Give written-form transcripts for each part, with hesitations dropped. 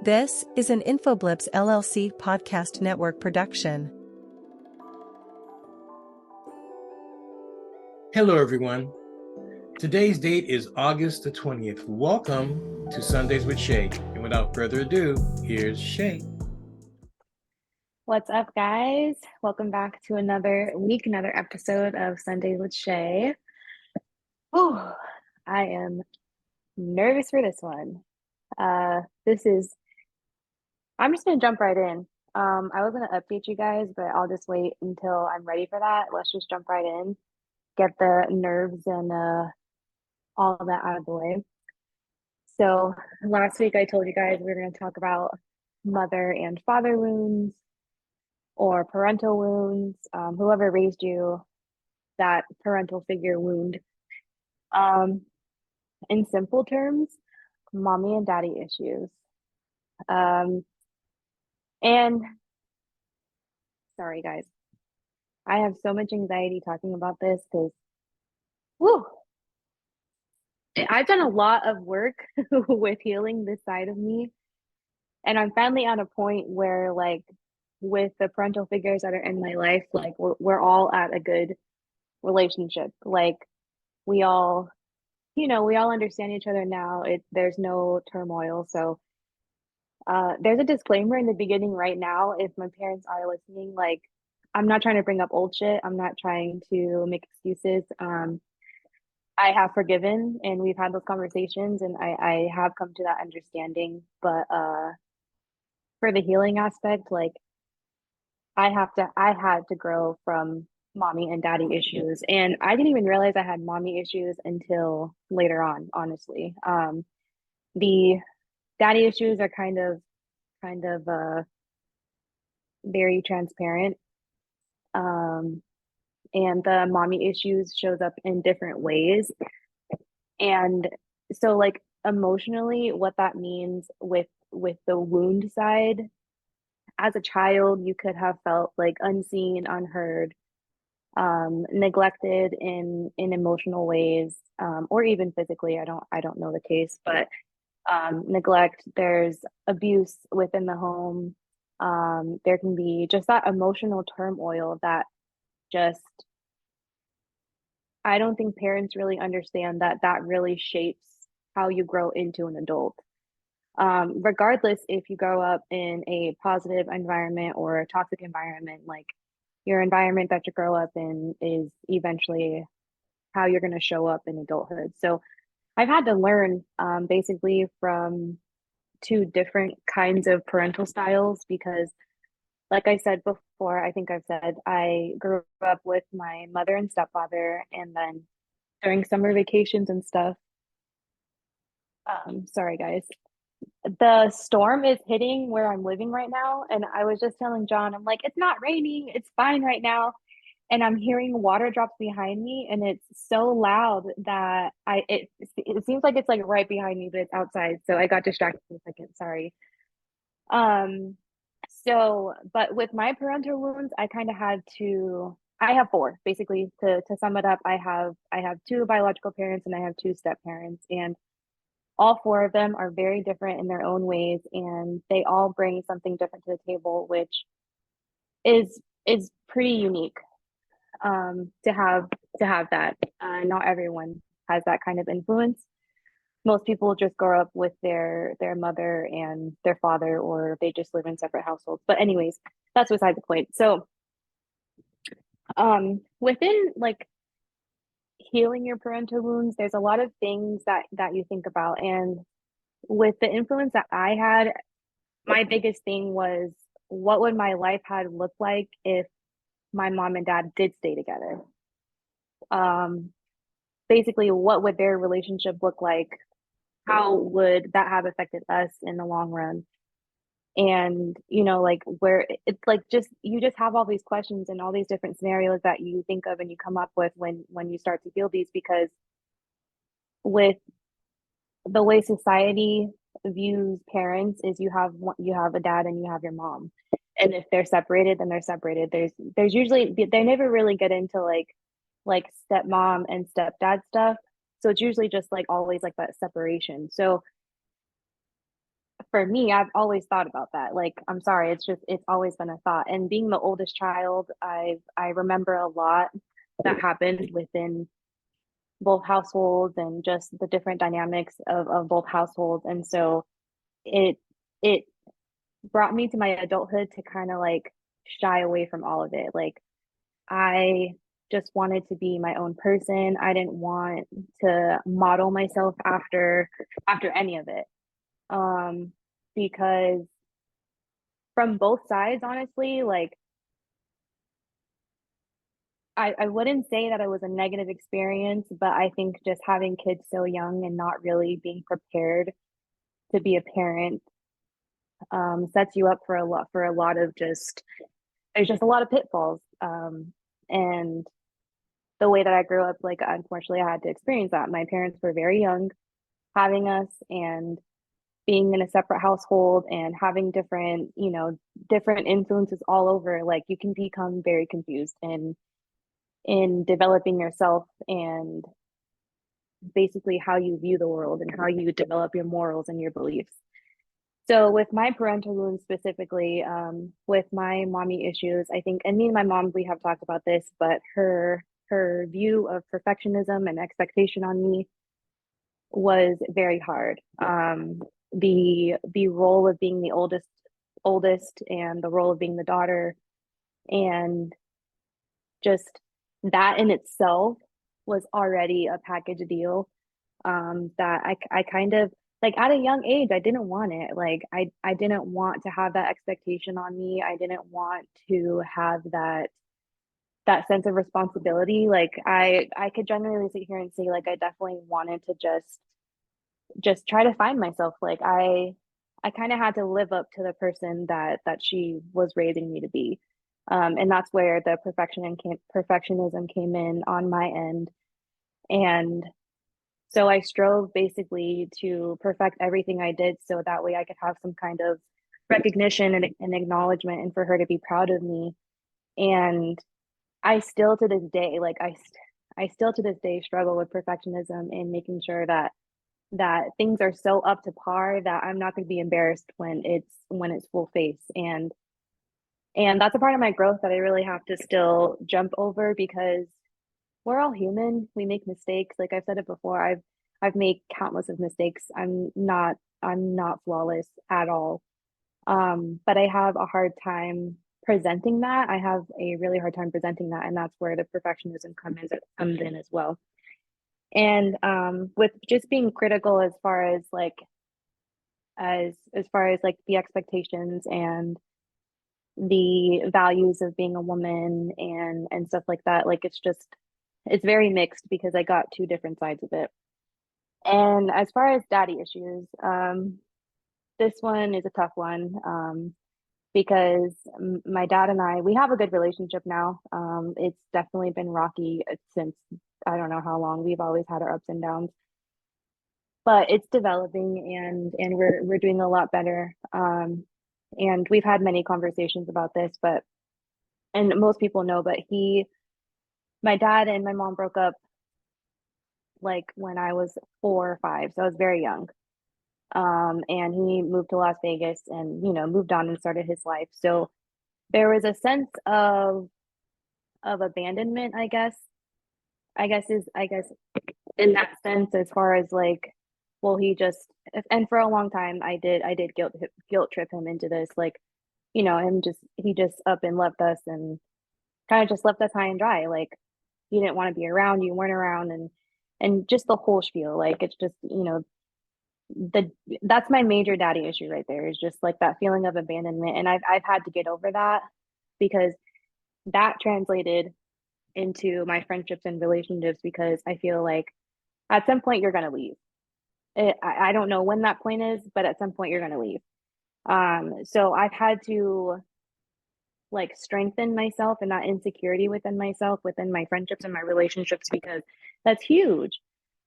This is an InfoBlips LLC podcast network production. Hello, everyone. Today's date is August the 20th. Welcome to Sundays with Shai. And without further ado, here's Shai. What's up, guys? Welcome back to another week, another episode of Sundays with Shai. Oh, I am nervous for this one. I'm just gonna jump right in. I was gonna update you guys, but I'll just wait until I'm ready for that. Let's just jump right in, get the nerves and all of that out of the way. So last week I told you guys we were gonna talk about mother and father wounds or parental wounds, whoever raised you, that parental figure wound. In simple terms, mommy and daddy issues. And sorry, guys, I have so much anxiety talking about this because, whoo, I've done a lot of work with healing this side of me. And I'm finally at a point where, like, with the parental figures that are in my life, like, we're all at a good relationship. Like, we all we all understand each other now. There's no turmoil. So there's a disclaimer in the beginning right now. If my parents are listening, like, I'm not trying to bring up old shit. I'm not trying to make excuses. I have forgiven and we've had those conversations and I have come to that understanding. But for the healing aspect, like, I had to grow from mommy and daddy issues. And I didn't even realize I had mommy issues until later on, honestly. The daddy issues are kind of very transparent. And the mommy issues shows up in different ways. And so, like, emotionally, what that means with the wound side, as a child, you could have felt like unseen, unheard, neglected in emotional ways, or even physically. I don't know the case, but neglect, there's abuse within the home. There can be just that emotional turmoil that just, I don't think parents really understand that really shapes how you grow into an adult. Regardless if you grow up in a positive environment or a toxic environment, like, your environment that you grow up in is eventually how you're going to show up in adulthood. So I've had to learn basically from two different kinds of parental styles because, like I said before, I think I've said, I grew up with my mother and stepfather, and then during summer vacations and stuff. Sorry, guys. The storm is hitting where I'm living right now, and I was just telling John, I'm like, it's not raining, it's fine right now. And I'm hearing water drops behind me, and it's so loud that it seems like it's like right behind me, but it's outside. So I got distracted for a second. Sorry. Um, but with my parental wounds, I have four, basically, to sum it up. I have two biological parents and I have two step parents, and all four of them are very different in their own ways, and they all bring something different to the table, which is pretty unique. To have that. Not everyone has that kind of influence. Most people just grow up with their mother and their father, or they just live in separate households. But anyways, that's beside the point. So within, like, healing your parental wounds, there's a lot of things that you think about. And with the influence that I had, my biggest thing was, what would my life had looked like if my mom and dad did stay together? Basically, what would their relationship look like? How would that have affected us in the long run? And, like, where it's like, just you just have all these questions and all these different scenarios that you think of and you come up with when you start to heal these, because with the way society views parents is you have a dad and you have your mom, and if they're separated, then they're separated. There's usually, they never really get into like stepmom and stepdad stuff. So it's usually just like always like that separation. So for me, I've always thought about that. Like, I'm sorry, it's always been a thought. And being the oldest child, I remember a lot that happened within both households and just the different dynamics of both households. And so it it brought me to my adulthood to kind of like shy away from all of it. Like, I just wanted to be my own person. I didn't want to model myself after any of it. Because from both sides, honestly, like I wouldn't say that it was a negative experience, but I think just having kids so young and not really being prepared to be a parent sets you up for a lot of just there's just a lot of pitfalls. And the way that I grew up, like unfortunately I had to experience that. My parents were very young having us and being in a separate household and having different, different influences all over, like you can become very confused in developing yourself and basically how you view the world and how you develop your morals and your beliefs. So with my parental wounds specifically, with my mommy issues, I think, and me and my mom, we have talked about this, but her view of perfectionism and expectation on me was very hard. The role of being the oldest and the role of being the daughter and just that in itself was already a package deal that I kind of like at a young age I didn't want it. Like I didn't want to have that expectation on me. I didn't want to have that sense of responsibility. Like I could generally sit here and say like I definitely wanted to just try to find myself. Like I kind of had to live up to the person that she was raising me to be. And that's where the perfectionism came in on my end. And so I strove basically to perfect everything I did so that way I could have some kind of recognition and acknowledgement and for her to be proud of me. And I still to this day, like I still to this day struggle with perfectionism and making sure that things are so up to par that I'm not going to be embarrassed when it's full face. And that's a part of my growth that I really have to still jump over because we're all human. We make mistakes. Like I've said it before, I've made countless of mistakes. I'm not flawless at all. But I have a hard time presenting that. I have a really hard time presenting that, and that's where the perfectionism comes in as well. And with just being critical as far as like as far as like the expectations and the values of being a woman and stuff like that, like it's very mixed because I got two different sides of it. And as far as daddy issues, this one is a tough one because my dad and I, we have a good relationship now. It's definitely been rocky since I don't know how long. We've always had our ups and downs, but it's developing and we're doing a lot better. And we've had many conversations about this, but and most people know, but my dad and my mom broke up like when I was 4 or 5, so I was very young. And he moved to Las Vegas and moved on and started his life. So there was a sense of abandonment, I guess in that sense, as far as like, well, and for a long time I did guilt trip him into this, like, he just up and left us and kind of just left us high and dry. Like you didn't want to be around, you weren't around, and just the whole spiel. Like it's just, the that's my major daddy issue right there is just like that feeling of abandonment. And I've had to get over that because that translated into my friendships and relationships because I feel like at some point you're gonna leave. I don't know when that point is, but at some point you're gonna leave. So I've had to like strengthen myself and that insecurity within myself, within my friendships and my relationships, because that's huge.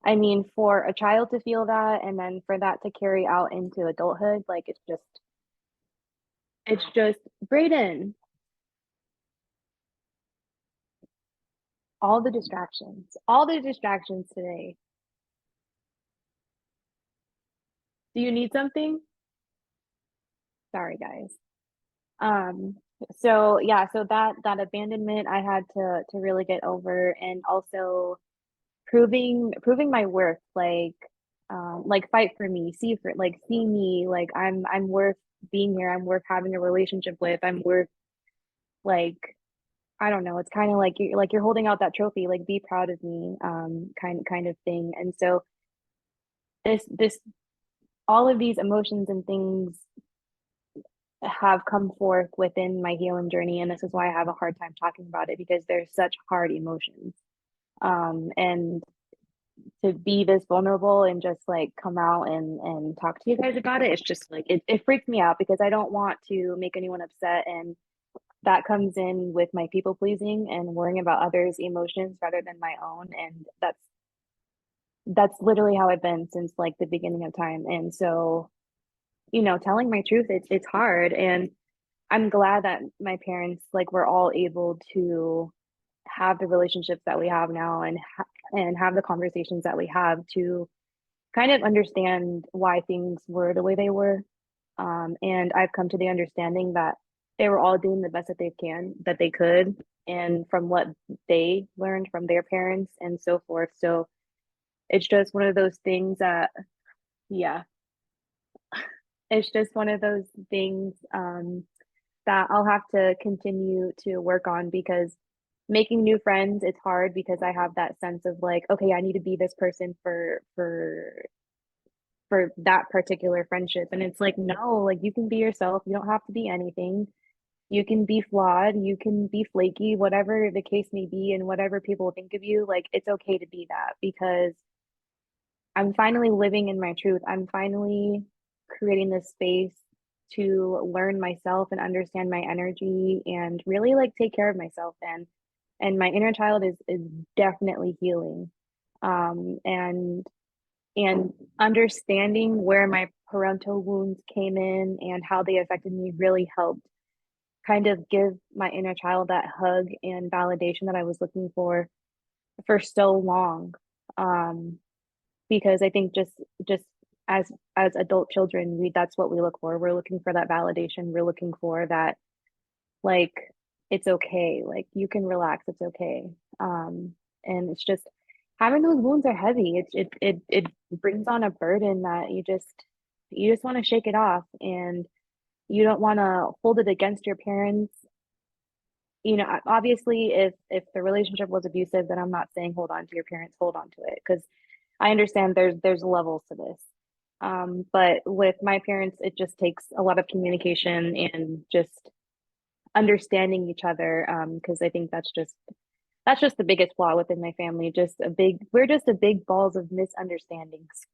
I mean, for a child to feel that and then for that to carry out into adulthood, like it's just Brayden, all the distractions today. Do you need something? Sorry, guys. Um, so yeah, so that abandonment I had to really get over, and also proving my worth, like fight for me, see me, like I'm worth being here, I'm worth having a relationship with, I'm worth, like, I don't know, it's kind of like you're holding out that trophy, like be proud of me, kind of thing. And so this all of these emotions and things have come forth within my healing journey, and this is why I have a hard time talking about it, because there's such hard emotions. And to be this vulnerable and just like come out and talk to you guys about it, it's just like it freaks me out, because I don't want to make anyone upset, and that comes in with my people pleasing and worrying about others' emotions rather than my own. And that's literally how I've been since like the beginning of time. And so, telling my truth, it's hard. And I'm glad that my parents, like, were all able to have the relationships that we have now, and have the conversations that we have to kind of understand why things were the way they were. And I've come to the understanding that they were all doing the best that they could, and from what they learned from their parents and so forth. So it's just one of those things that, yeah, it's just one of those things that I'll have to continue to work on, because making new friends, it's hard, because I have that sense of like, okay, I need to be this person for that particular friendship. And it's like, no, like you can be yourself. You don't have to be anything. You can be flawed, you can be flaky, whatever the case may be, and whatever people think of you, like it's okay to be that, because I'm finally living in my truth. I'm finally creating this space to learn myself and understand my energy, and really like take care of myself. And my inner child is definitely healing. And understanding where my parental wounds came in and how they affected me really helped kind of give my inner child that hug and validation that I was looking for so long. Um, because I think just as adult children, that's what we look for. We're looking for that validation. We're looking for that, like, it's okay, like you can relax, it's okay. And it's just having those wounds are heavy. It brings on a burden that you just want to shake it off, and you don't want to hold it against your parents. Obviously, if the relationship was abusive, then I'm not saying hold on to your parents, hold on to it, because I understand there's levels to this. But with my parents, it just takes a lot of communication and just understanding each other. Because I think that's just the biggest flaw within my family. We're just a big balls of misunderstandings.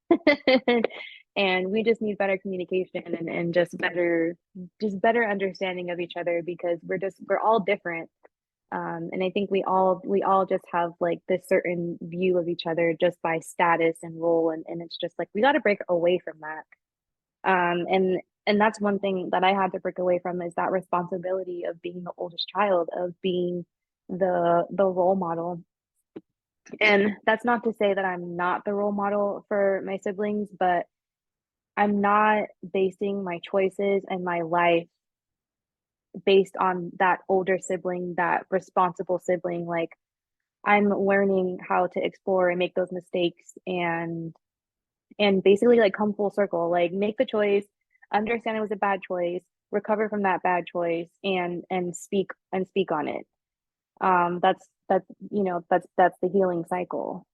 And we just need better communication, and just better understanding of each other, because we're all different. And I think we all just have like this certain view of each other just by status and role, and it's just like we got to break away from that. And that's one thing that I had to break away from, is that responsibility of being the oldest child, of being the role model. And that's not to say that I'm not the role model for my siblings, but I'm not basing my choices and my life based on that older sibling, that responsible sibling. Like, I'm learning how to explore and make those mistakes, and basically like come full circle, like make the choice, understand it was a bad choice, recover from that bad choice, and speak on it. That's the healing cycle.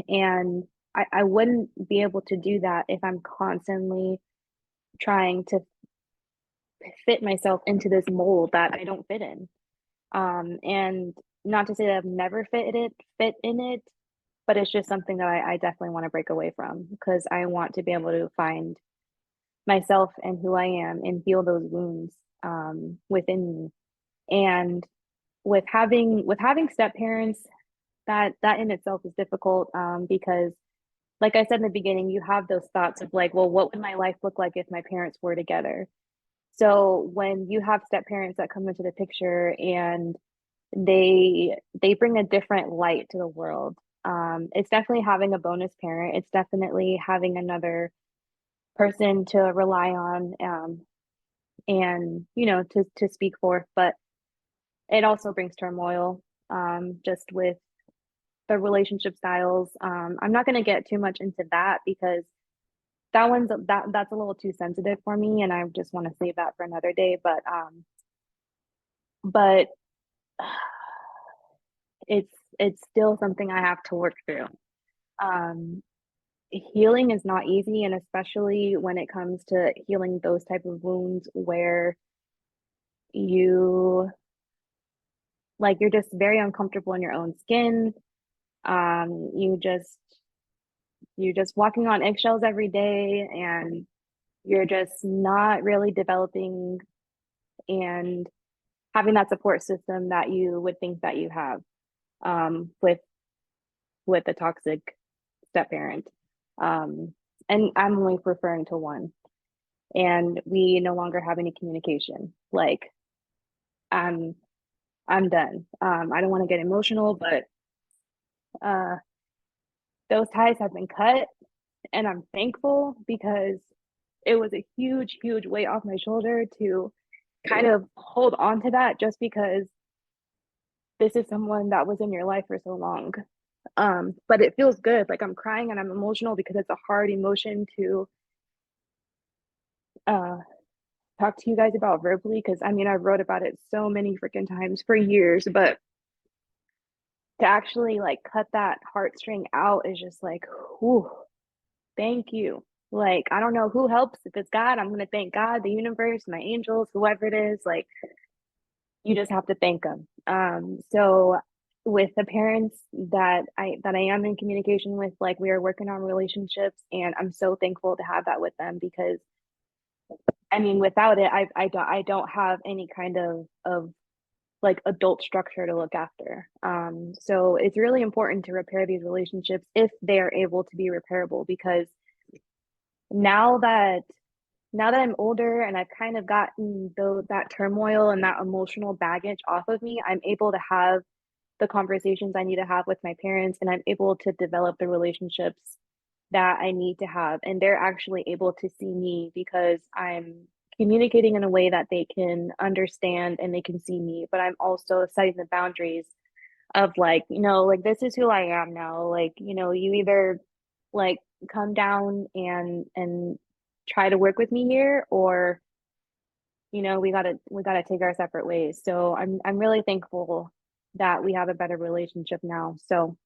And I wouldn't be able to do that if I'm constantly trying to fit myself into this mold that I don't fit in. And not to say that I've never fit in it, but it's just something that I definitely want to break away from, because I want to be able to find myself and who I am, and heal those wounds within me. And with having step parents, that in itself is difficult, because like I said in the beginning, you have those thoughts of like, well, what would my life look like if my parents were together? So when you have step parents that come into the picture, and they bring a different light to the world, it's definitely having a bonus parent. It's definitely having another person to rely on, and, you know, to speak forth, but it also brings turmoil, just with the relationship styles. I'm not going to get too much into that because that's a little too sensitive for me, and I just want to save that for another day. But it's still something I have to work through. Um, Healing is not easy, and especially when it comes to healing those type of wounds where you you're just very uncomfortable in your own skin. You're just walking on eggshells every day, and you're just not really developing and having that support system that you would think that you have, with a toxic step parent. And I'm only referring to one. And we no longer have any communication. Like, I'm I'm done. I don't want to get emotional, but uh, those ties have been cut, and I'm thankful because it was a huge, huge weight off my shoulder to kind of hold on to that, just because this is someone that was in your life for so long. But it feels good. Like, I'm crying and I'm emotional because it's a hard emotion to uh, talk to you guys about verbally. Because I mean, I've wrote about it so many freaking times for years, but to actually like cut that heartstring out is just like, whew, thank you. Like, I don't know who helps. If it's God, I'm gonna thank God, the universe, my angels, whoever it is. Like, you just have to thank them. So with the parents that I am in communication with, like, we are working on relationships, and I'm so thankful to have that with them because I mean, without it, I don't have any kind of like adult structure to look after. So it's really important to repair these relationships if they are able to be repairable, because now that I'm older and I've kind of gotten that turmoil and that emotional baggage off of me, I'm able to have the conversations I need to have with my parents, and I'm able to develop the relationships that I need to have. And they're actually able to see me because I'm communicating in a way that they can understand and they can see me, but I'm also setting the boundaries of, like, you know, like, this is who I am now. Like, you know, you either like come down and try to work with me here, or, you know, we gotta take our separate ways. So I'm really thankful that we have a better relationship now. So,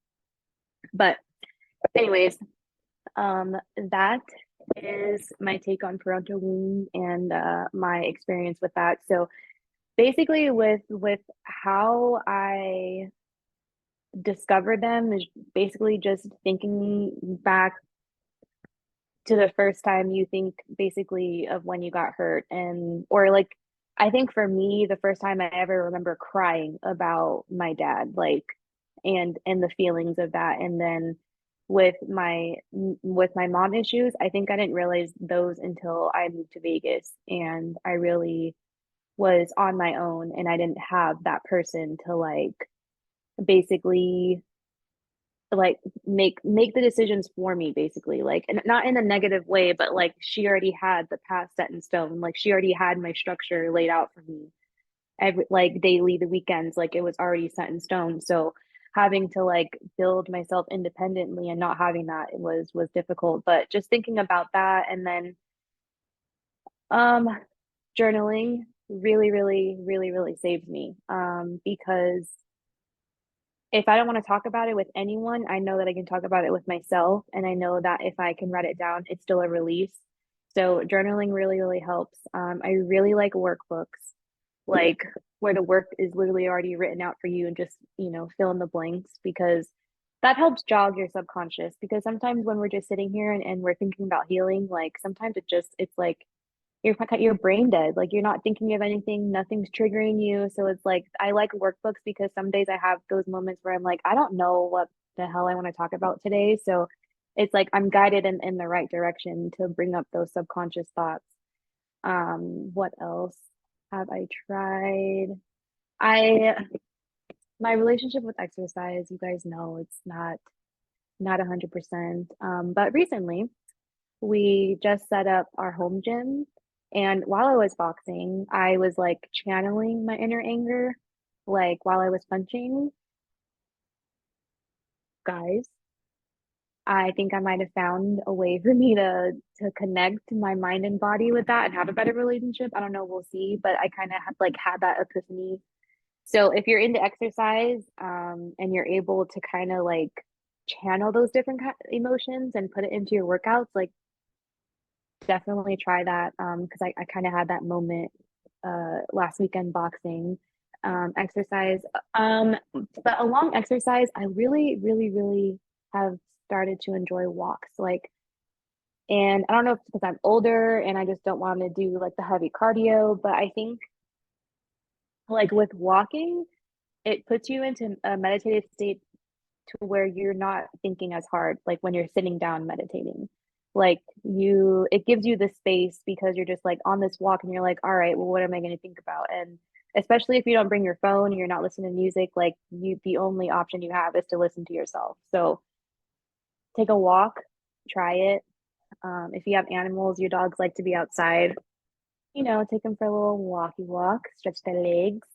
but anyways, that is my take on parental wounds and my experience with that. So basically, with how I discovered them is basically just thinking back to the first time you think basically of when you got hurt, and or like, I think for me the first time I ever remember crying about my dad, like, and the feelings of that. And then with my mom issues, I think I didn't realize those until I moved to Vegas, and I really was on my own, and I didn't have that person to like basically like make the decisions for me, basically, like, and not in a negative way, but like, she already had the past set in stone. Like, she already had my structure laid out for me, every like daily, the weekends, like, it was already set in stone. So having to like build myself independently and not having that, it was difficult. But just thinking about that, and then um journaling really, really, really, really saves me, because if I don't want to talk about it with anyone, I know that I can talk about it with myself. And I know that if I can write it down, it's still a release. So journaling really, really helps. I really like workbooks, like, where the work is literally already written out for you, and just, you know, fill in the blanks, because that helps jog your subconscious. Because sometimes when we're just sitting here and we're thinking about healing, like, sometimes it's like you're brain dead. Like, you're not thinking of anything, nothing's triggering you. So it's like, I like workbooks because some days I have those moments where I'm like, I don't know what the hell I want to talk about today. So it's like I'm guided in the right direction to bring up those subconscious thoughts. What else have I tried? I My relationship with exercise, you guys know, it's not 100%. But recently we just set up our home gym, And while I was boxing, I was like channeling my inner anger, like while I was punching. Guys, I think I might have found a way for me to connect my mind and body with that and have a better relationship. I don't know, we'll see, but I kind of had that epiphany. So if you're into exercise, and you're able to kind of like channel those different emotions and put it into your workouts, like definitely try that. Because I kind of had that moment last weekend boxing. Exercise. But along exercise, I really, really, really have started to enjoy walks. Like, and I don't know if it's because I'm older and I just don't want to do like the heavy cardio, but I think like with walking, it puts you into a meditative state to where you're not thinking as hard, like when you're sitting down meditating. Like it gives you the space because you're just like on this walk and you're like, all right, well, what am I going to think about? And especially if you don't bring your phone, you're not listening to music, like the only option you have is to listen to yourself. So take a walk, try it. If you have animals, your dogs like to be outside, take them for a little walkie walk, stretch their legs.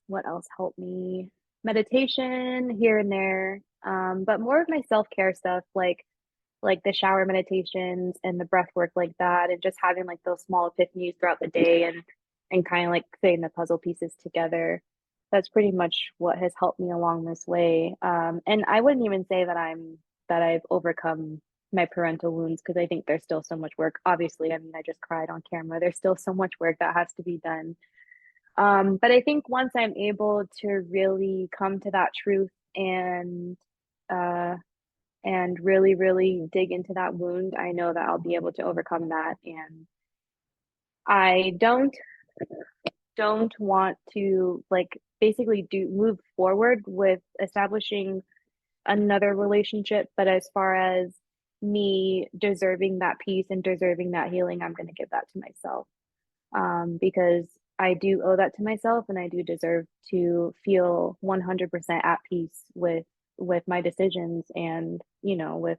What else helped me? Meditation here and there. But more of my self-care stuff, like the shower meditations and the breath work like that, and just having like those small epiphanies throughout the day and kind of like putting the puzzle pieces together. That's pretty much what has helped me along this way. And I wouldn't even say that I've overcome my parental wounds because I think there's still so much work. Obviously, I mean, I just cried on camera. There's still so much work that has to be done. But I think once I'm able to really come to that truth uh, and really, really dig into that wound, I know that I'll be able to overcome that. And I don't want to like basically do move forward with establishing another relationship, but as far as me deserving that peace and deserving that healing, I'm going to give that to myself. Because I do owe that to myself and I do deserve to feel 100% at peace with my decisions and with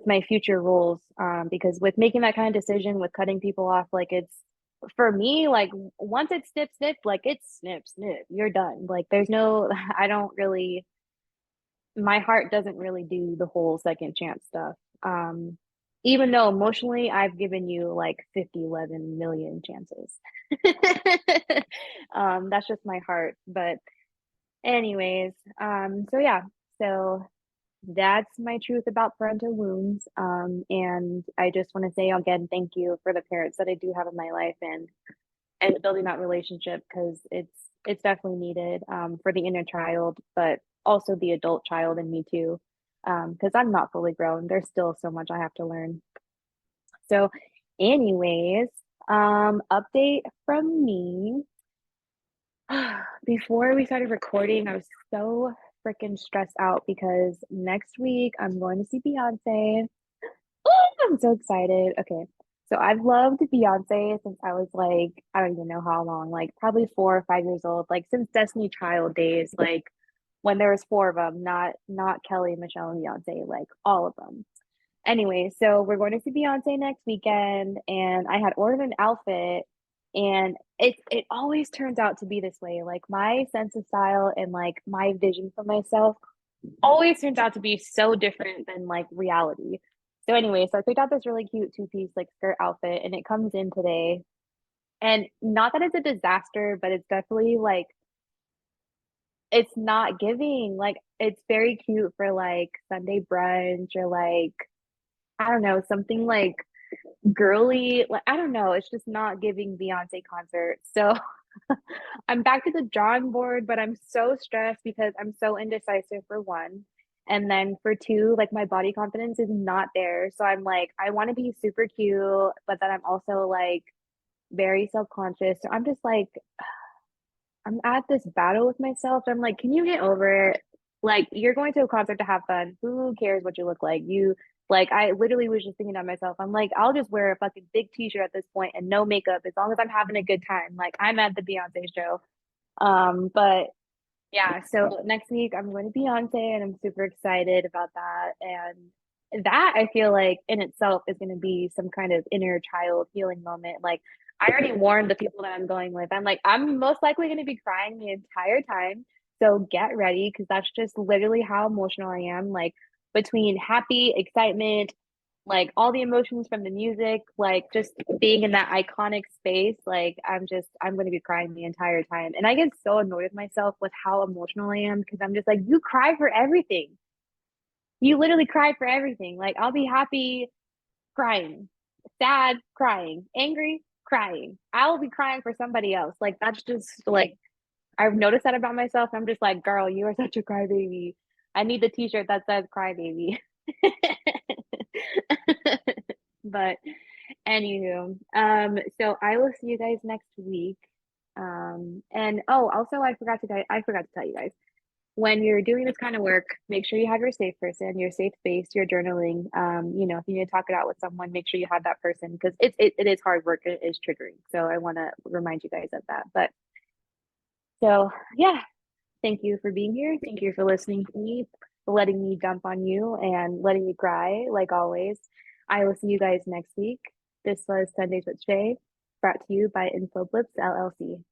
my future roles. Because with making that kind of decision with cutting people off, like it's for me, like once it's snip snip, like it's snip snip, you're done. Like there's no I don't really my heart doesn't really do the whole second chance stuff. Even though emotionally I've given you like 50, 11 million chances. That's just my heart. But anyways, so yeah, so that's my truth about parental wounds. And I just want to say again, thank you for the parents that I do have in my life and building that relationship because it's definitely needed for the inner child, but also the adult child in me too. Because I'm not fully grown. There's still so much I have to learn. So, anyways, update from me. Before we started recording, I was so freaking stressed out because next week I'm going to see Beyonce. Oh, I'm so excited. Okay. So I've loved Beyonce since I was like, I don't even know how long, like probably 4 or 5 years old, like since Destiny Child days, like when there was four of them, not Kelly, Michelle, and Beyonce, like all of them. Anyway, so we're going to see Beyonce next weekend, and I had ordered an outfit, and it always turns out to be this way. Like my sense of style and like my vision for myself always turns out to be so different than like reality. So anyway, so I picked out this really cute two-piece like skirt outfit and it comes in today. And not that it's a disaster, but it's definitely like it's not giving. Like it's very cute for like Sunday brunch or like I don't know, something like girly. Like I don't know, it's just not giving Beyonce concert. So I'm back to the drawing board, but I'm so stressed because I'm so indecisive for one. And then for two, like my body confidence is not there. So I'm like, I want to be super cute, but then I'm also like very self-conscious. So I'm just like, I'm at this battle with myself. I'm like, can you get over it? Like, you're going to a concert to have fun. Who cares what you look like? I literally was just thinking to myself, I'm like, I'll just wear a fucking big t-shirt at this point and no makeup as long as I'm having a good time. Like, I'm at the Beyonce show. But yeah, so next week I'm going to Beyonce and I'm super excited about that. And that I feel like in itself is going to be some kind of inner child healing moment. Like, I already warned the people that I'm going with. I'm like, I'm most likely going to be crying the entire time. So get ready because that's just literally how emotional I am. Like, between happy, excitement, like all the emotions from the music, like just being in that iconic space, like I'm going to be crying the entire time. And I get so annoyed with myself with how emotional I am because I'm just like, you cry for everything. You literally cry for everything. Like, I'll be happy crying, sad crying, angry crying. I will be crying for somebody else. Like, that's just like I've noticed that about myself. I'm just like, girl, you are such a crybaby. I need the t-shirt that says crybaby. But anywho, so I will see you guys next week. And oh, also I forgot to tell you guys, when you're doing this kind of work, make sure you have your safe person, your safe space, your journaling. If you need to talk it out with someone, make sure you have that person because it is hard work. It is triggering. So I want to remind you guys of that. But so yeah, thank you for being here. Thank you for listening to me, for letting me dump on you and letting me cry like always. I will see you guys next week. This was Sundays with Shay, brought to you by InfoBlips LLC.